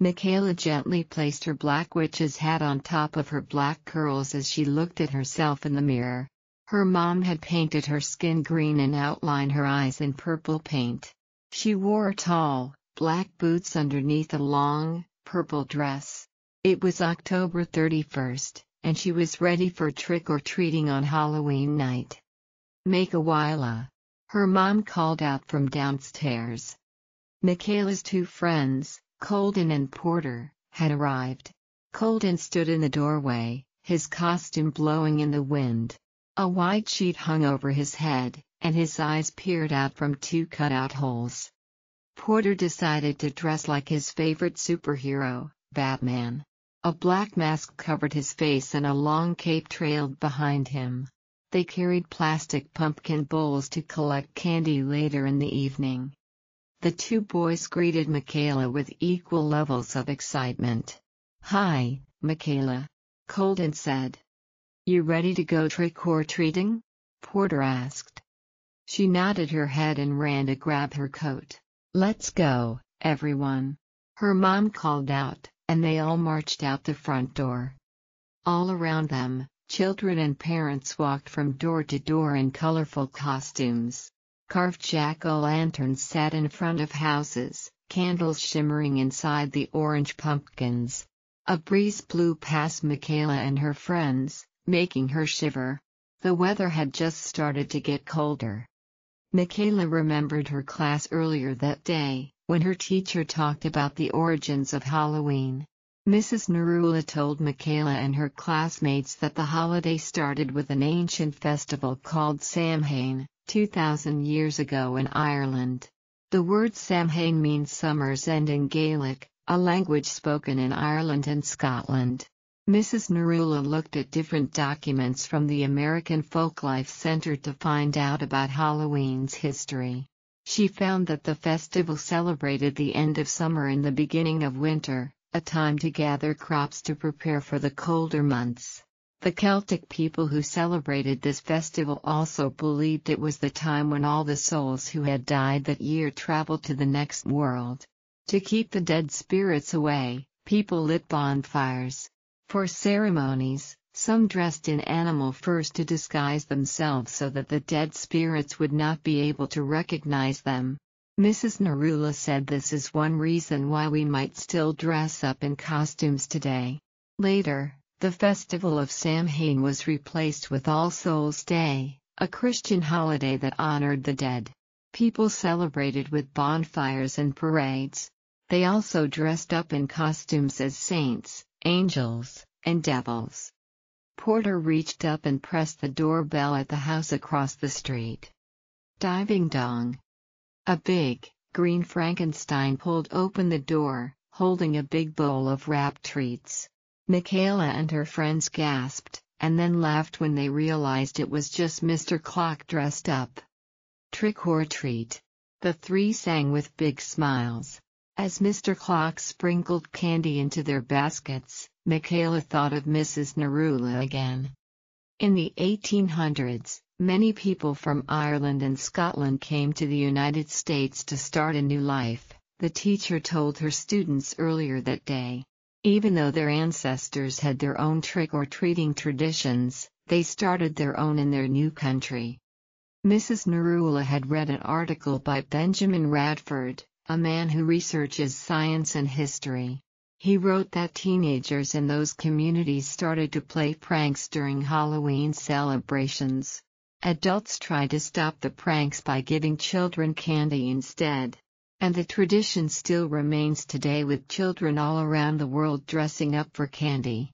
Michaela gently placed her black witch's hat on top of her black curls as she looked at herself in the mirror. Her mom had painted her skin green and outlined her eyes in purple paint. She wore tall, black boots underneath a long, purple dress. It was October 31st, and she was ready for trick-or-treating on Halloween night. Michaela, her mom called out from downstairs. Michaela's two friends, Colden and Porter, had arrived. Colden stood in the doorway, his costume blowing in the wind. A white sheet hung over his head, and his eyes peered out from two cutout holes. Porter decided to dress like his favorite superhero, Batman. A black mask covered his face and a long cape trailed behind him. They carried plastic pumpkin bowls to collect candy later in the evening. The two boys greeted Michaela with equal levels of excitement. "Hi, Michaela," Colden said. "You ready to go trick-or-treating?" Porter asked. She nodded her head and ran to grab her coat. "Let's go, everyone," her mom called out, and they all marched out the front door. All around them, children and parents walked from door to door in colorful costumes. Carved jack-o'-lanterns sat in front of houses, candles shimmering inside the orange pumpkins. A breeze blew past Michaela and her friends, making her shiver. The weather had just started to get colder. Michaela remembered her class earlier that day, when her teacher talked about the origins of Halloween. Mrs. Narula told Michaela and her classmates that the holiday started with an ancient festival called Samhain, 2,000 years ago in Ireland. The word Samhain means summer's end in Gaelic, a language spoken in Ireland and Scotland. Mrs. Narula looked at different documents from the American Folklife Center to find out about Halloween's history. She found that the festival celebrated the end of summer and the beginning of winter, a time to gather crops to prepare for the colder months. The Celtic people who celebrated this festival also believed it was the time when all the souls who had died that year traveled to the next world. To keep the dead spirits away, people lit bonfires. For ceremonies, some dressed in animal furs to disguise themselves so that the dead spirits would not be able to recognize them. Mrs. Narula said this is one reason why we might still dress up in costumes today. Later, the festival of Samhain was replaced with All Souls' Day, a Christian holiday that honored the dead. People celebrated with bonfires and parades. They also dressed up in costumes as saints, angels, and devils. Porter reached up and pressed the doorbell at the house across the street. Diving dong. A big, green Frankenstein pulled open the door, holding a big bowl of wrapped treats. Michaela and her friends gasped, and then laughed when they realized it was just Mr. Clock dressed up. Trick or treat. The three sang with big smiles. As Mr. Clock sprinkled candy into their baskets, Michaela thought of Mrs. Narula again. In the 1800s, many people from Ireland and Scotland came to the United States to start a new life, the teacher told her students earlier that day. Even though their ancestors had their own trick-or-treating traditions, they started their own in their new country. Mrs. Narula had read an article by Benjamin Radford, a man who researches science and history. He wrote that teenagers in those communities started to play pranks during Halloween celebrations. Adults tried to stop the pranks by giving children candy instead. And the tradition still remains today with children all around the world dressing up for candy.